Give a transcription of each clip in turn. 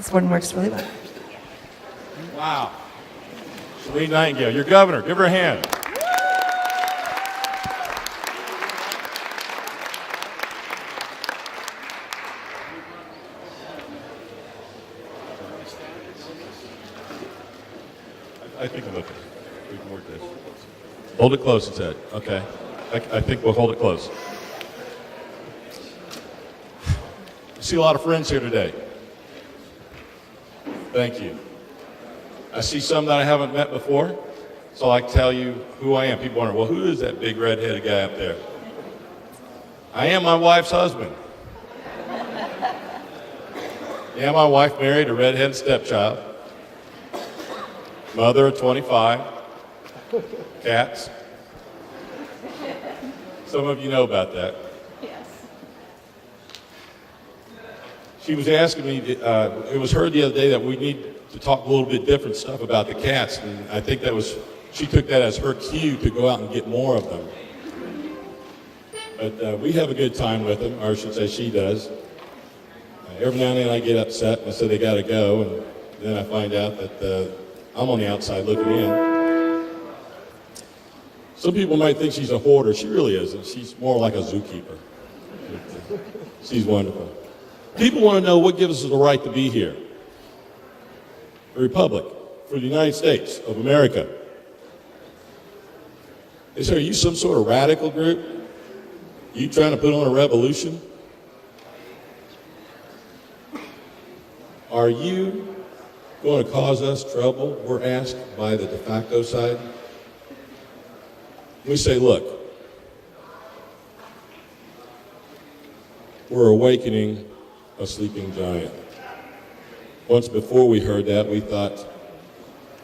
this one works really well. Wow. Celine Nightingale, your governor, give her a hand. I think we can work this. Hold it close, it said. Okay. I think we'll hold it close. I see a lot of friends here today. Thank you. I see some that I haven't met before, so I can tell you who I am. People wonder, well, who is that big red-headed guy up there? I am my wife's husband. Yeah, my wife married a red-headed stepchild. Mother of 25. Cats. Some of you know about that. Yes. She was asking me, it was heard the other day that we need to talk a little bit different stuff about the cats, and I think she took that as her cue to go out and get more of them. But we have a good time with them, or I should say she does. Every now and then I get upset and I say they gotta go, and then I find out that I'm on the outside looking in. Some people might think she's a hoarder. She really isn't. She's more like a zookeeper. She's wonderful. People want to know what gives us the right to be here. The Republic for the United States of America. They say, are you some sort of radical group? You trying to put on a revolution? Are you going to cause us trouble, we're asked by the de facto side? We say, look, we're awakening a sleeping giant. Once before we heard that, we thought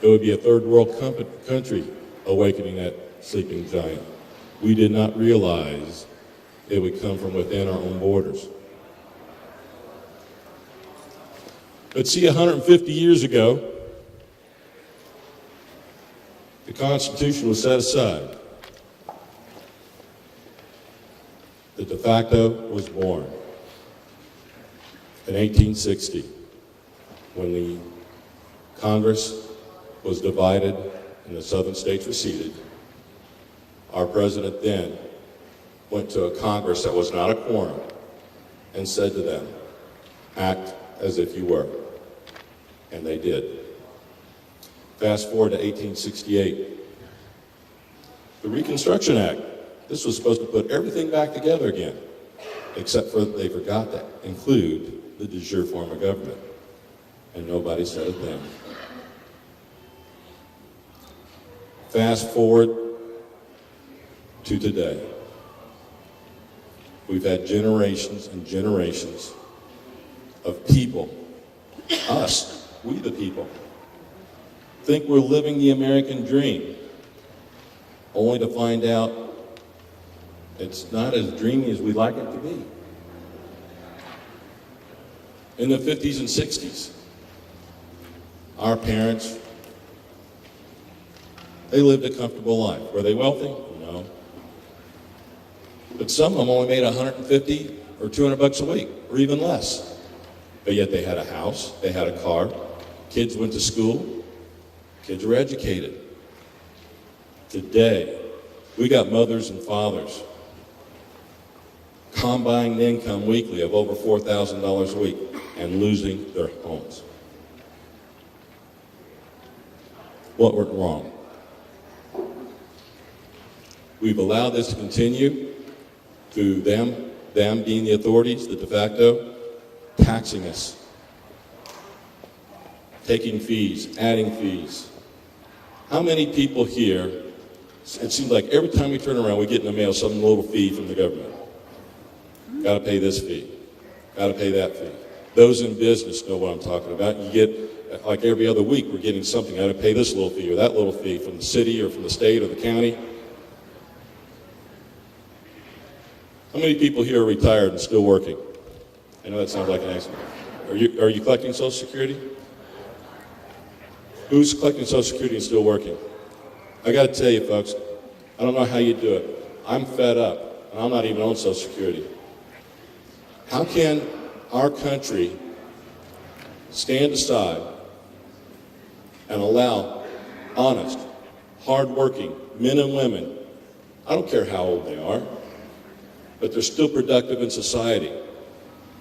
it would be a third world country awakening that sleeping giant. We did not realize it would come from within our own borders. But see, 150 years ago, the Constitution was set aside. The de facto was born in 1860 when the Congress was divided and the southern states were seceded. Our president then went to a Congress that was not a quorum and said to them, act as if you were. And they did. Fast forward to 1868. The Reconstruction Act. This was supposed to put everything back together again, except for they forgot to include the de jure form of government. And nobody said a thing. Fast forward to today. We've had generations and generations of people, us, we the people, think we're living the American dream, only to find out it's not as dreamy as we'd like it to be. In the 50s and 60s, our parents, they lived a comfortable life. Were they wealthy? No. But some of them only made $150 or $200 a week, or even less. But yet they had a house, they had a car, kids went to school, kids were educated. Today, we got mothers and fathers combined income weekly of over $4,000 a week and losing their homes. What went wrong? We've allowed this to continue through them being the authorities, the de facto, taxing us, taking fees, adding fees. How many people here, it seems like every time we turn around, we get in the mail some little fee from the government. Got to pay this fee. Got to pay that fee. Those in business know what I'm talking about. You get, like every other week, we're getting something. Got to pay this little fee or that little fee from the city or from the state or the county. How many people here are retired and still working? I know that sounds like an accident. Are you collecting Social Security? Who's collecting Social Security and still working? I got to tell you, folks, I don't know how you do it. I'm fed up, and I'm not even on Social Security. How can our country stand aside and allow honest, hardworking men and women, I don't care how old they are, but they're still productive in society.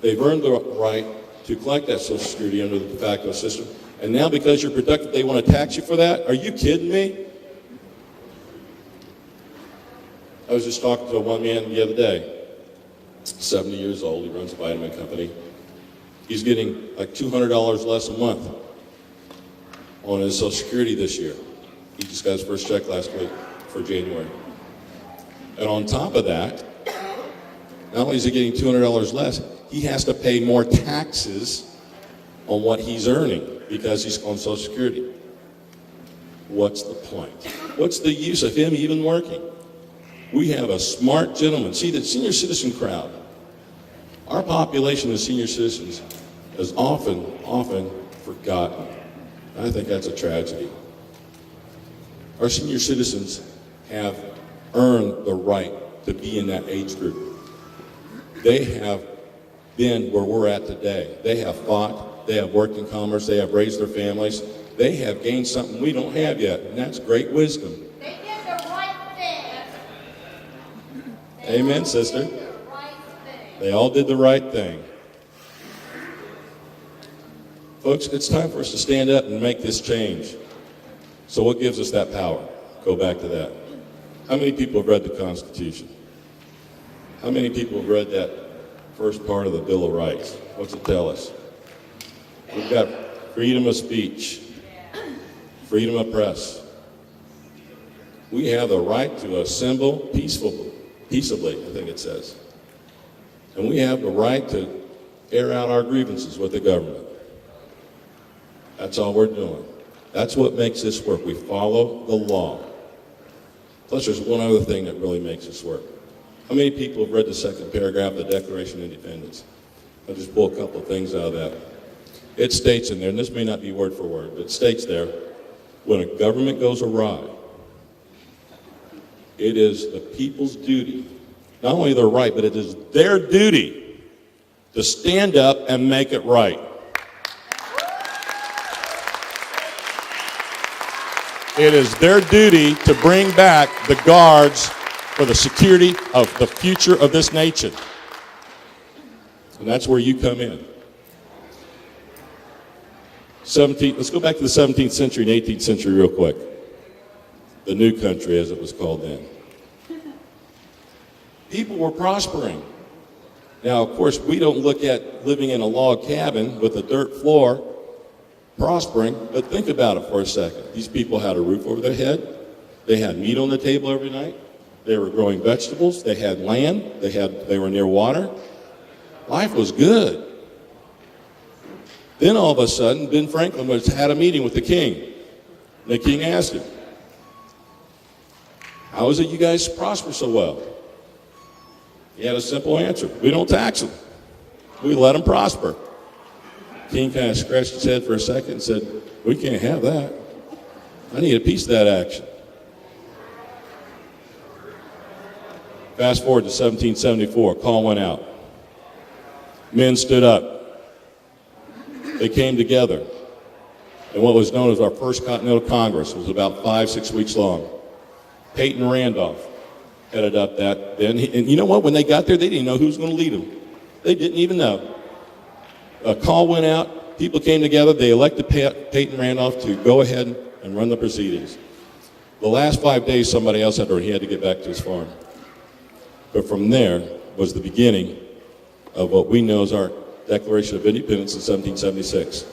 They've earned the right to collect that Social Security under the de facto system, and now because you're productive, they want to tax you for that? Are you kidding me? I was just talking to one man the other day, 70 years old, he runs a vitamin company. He's getting like $200 less a month on his Social Security this year. He just got his first check last week for January. And on top of that, not only is he getting $200 less, he has to pay more taxes on what he's earning because he's on Social Security. What's the point? What's the use of him even working? We have a smart gentleman. See, the senior citizen crowd, our population of senior citizens is often forgotten. I think that's a tragedy. Our senior citizens have earned the right to be in that age group. They have been where we're at today. They have fought, they have worked in commerce, they have raised their families. They have gained something we don't have yet, and that's great wisdom. They did the right thing. Amen, sister. Did the right thing. They all did the right thing. Folks, it's time for us to stand up and make this change. So what gives us that power? Go back to that. How many people have read the Constitution? How many people have read that first part of the Bill of Rights? What's it tell us? We've got freedom of speech, freedom of press. We have the right to assemble peaceably, I think it says. And we have the right to air out our grievances with the government. That's all we're doing. That's what makes this work. We follow the law. Plus, there's one other thing that really makes this work. How many people have read the second paragraph of the Declaration of Independence? I'll just pull a couple of things out of that. It states in there, and this may not be word for word, but it states there, when a government goes awry, it is the people's duty, not only their right, but it is their duty to stand up and make it right. It is their duty to bring back the guards for the security of the future of this nation. And that's where you come in. Let's go back to the 17th century and 18th century real quick. The new country, as it was called then. People were prospering. Now, of course, we don't look at living in a log cabin with a dirt floor prospering, but think about it for a second. These people had a roof over their head. They had meat on the table every night. They were growing vegetables. They had land. They were near water. Life was good. Then all of a sudden, Ben Franklin had a meeting with the king. And the king asked him, "How is it you guys prosper so well?" He had a simple answer. "We don't tax them. We let them prosper." The king kind of scratched his head for a second and said, "We can't have that. I need a piece of that action." Fast forward to 1774, a call went out. Men stood up. They came together. And what was known as our First Continental Congress was about 5-6 weeks long. Peyton Randolph headed up that then. And you know what? When they got there, they didn't know who was going to lead them. They didn't even know. A call went out. People came together. They elected Peyton Randolph to go ahead and run the proceedings. The last 5 days, somebody else had to, he had to get back to his farm. But from there was the beginning of what we know as our Declaration of Independence in 1776.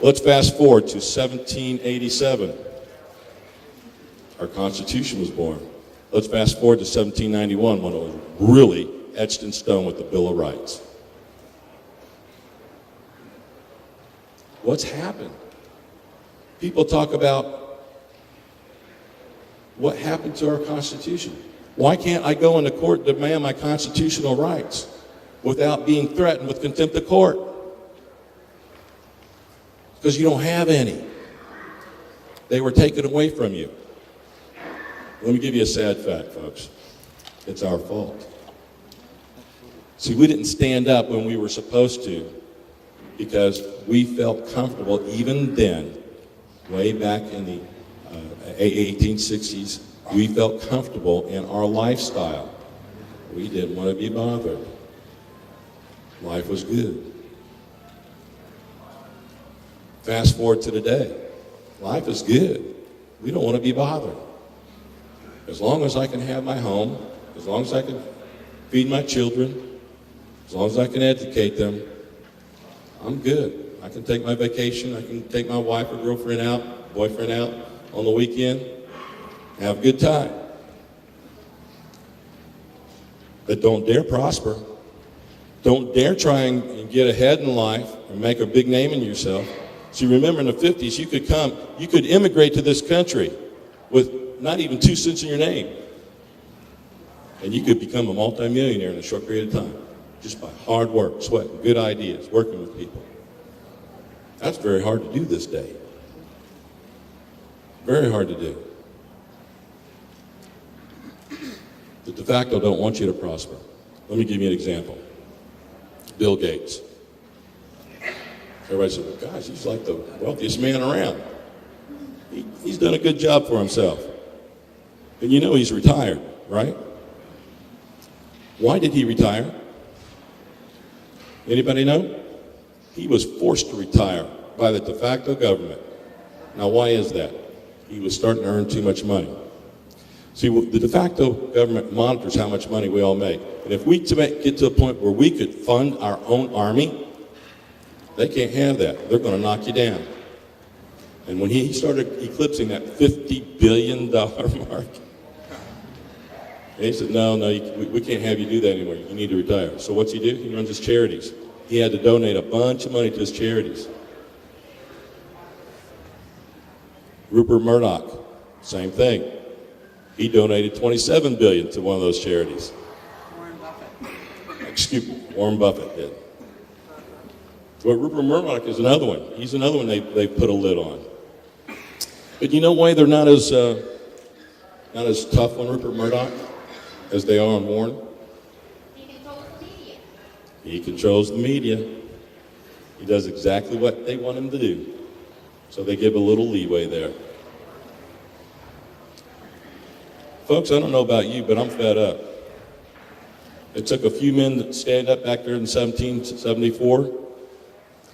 Let's fast forward to 1787. Our Constitution was born. Let's fast forward to 1791 when it was really etched in stone with the Bill of Rights. What's happened? People talk about what happened to our Constitution. Why can't I go into court and demand my constitutional rights without being threatened with contempt of court? Because you don't have any. They were taken away from you. Let me give you a sad fact, folks. It's our fault. See, we didn't stand up when we were supposed to because we felt comfortable even then, way back in the 1860s, we felt comfortable in our lifestyle. We didn't want to be bothered. Life was good. Fast forward to today. Life is good. We don't want to be bothered. As long as I can have my home, as long as I can feed my children, as long as I can educate them, I'm good. I can take my vacation. I can take my wife or girlfriend out, boyfriend out on the weekend, have a good time. But don't dare prosper. Don't dare try and get ahead in life or make a big name in yourself. See, remember in the 50s, you could immigrate to this country with not even 2 cents in your name. And you could become a multimillionaire in a short period of time, just by hard work, sweat, good ideas, working with people. That's very hard to do this day. Very hard to do. The de facto don't want you to prosper. Let me give you an example. Bill Gates. Everybody said, well, gosh, he's like the wealthiest man around. He's done a good job for himself. And you know he's retired, right? Why did he retire? Anybody know? He was forced to retire by the de facto government. Now, why is that? He was starting to earn too much money. See, the de facto government monitors how much money we all make. And if we get to a point where we could fund our own army, they can't have that. They're going to knock you down. And when he started eclipsing that $50 billion mark, and he said, no, we can't have you do that anymore. You need to retire. So what's he do? He runs his charities. He had to donate a bunch of money to his charities. Rupert Murdoch, same thing. He donated $27 billion to one of those charities. Warren Buffett. Excuse me, Warren Buffett did. But Rupert Murdoch is another one. He's another one they put a lid on. But you know why they're not as tough on Rupert Murdoch as they are on Warren? He controls the media. He controls the media. He does exactly what they want him to do. So they give a little leeway there. Folks, I don't know about you, but I'm fed up. It took a few men to stand up back there in 1774. The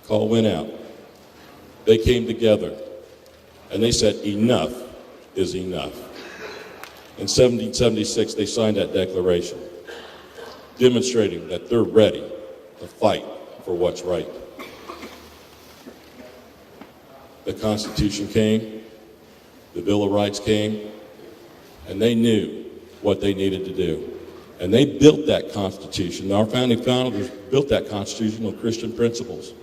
call went out. They came together, and they said, enough is enough. In 1776, they signed that declaration, demonstrating that they're ready to fight for what's right. The Constitution came, the Bill of Rights came, and they knew what they needed to do. And they built that Constitution. Our founding fathers built that Constitution on Christian principles.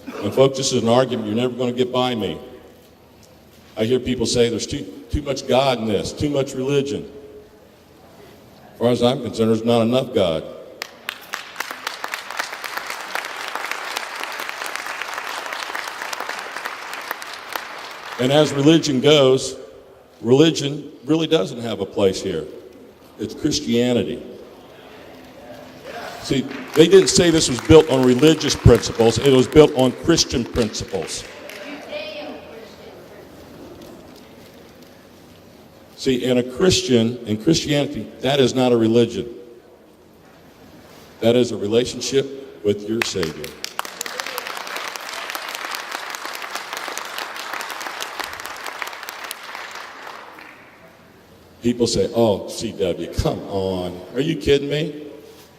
And folks, this is an argument you're never going to get by me. I hear people say there's too much God in this, too much religion. As far as I'm concerned, there's not enough God. And as religion goes, religion really doesn't have a place here. It's Christianity. See, they didn't say this was built on religious principles. It was built on Christian principles. See, in Christianity, that is not a religion. That is a relationship with your Savior. People say, oh, CW, come on. Are you kidding me?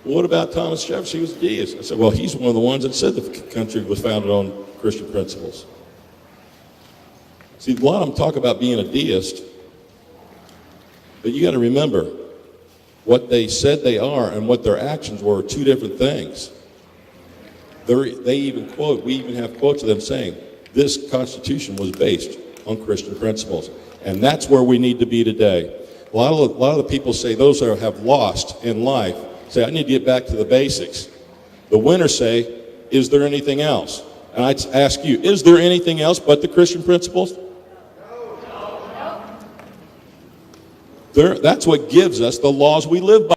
Well, what about Thomas Jefferson? He was a deist. I said, well, he's one of the ones that said the country was founded on Christian principles. See, a lot of them talk about being a deist, but you got to remember, what they said they are and what their actions were are two different things. We even have quotes of them saying, this Constitution was based on Christian principles. And that's where we need to be today. A lot of the people say those who have lost in life say, I need to get back to the basics. The winners say, is there anything else? And I ask you, is there anything else but the Christian principles? No. That's what gives us the laws we live by.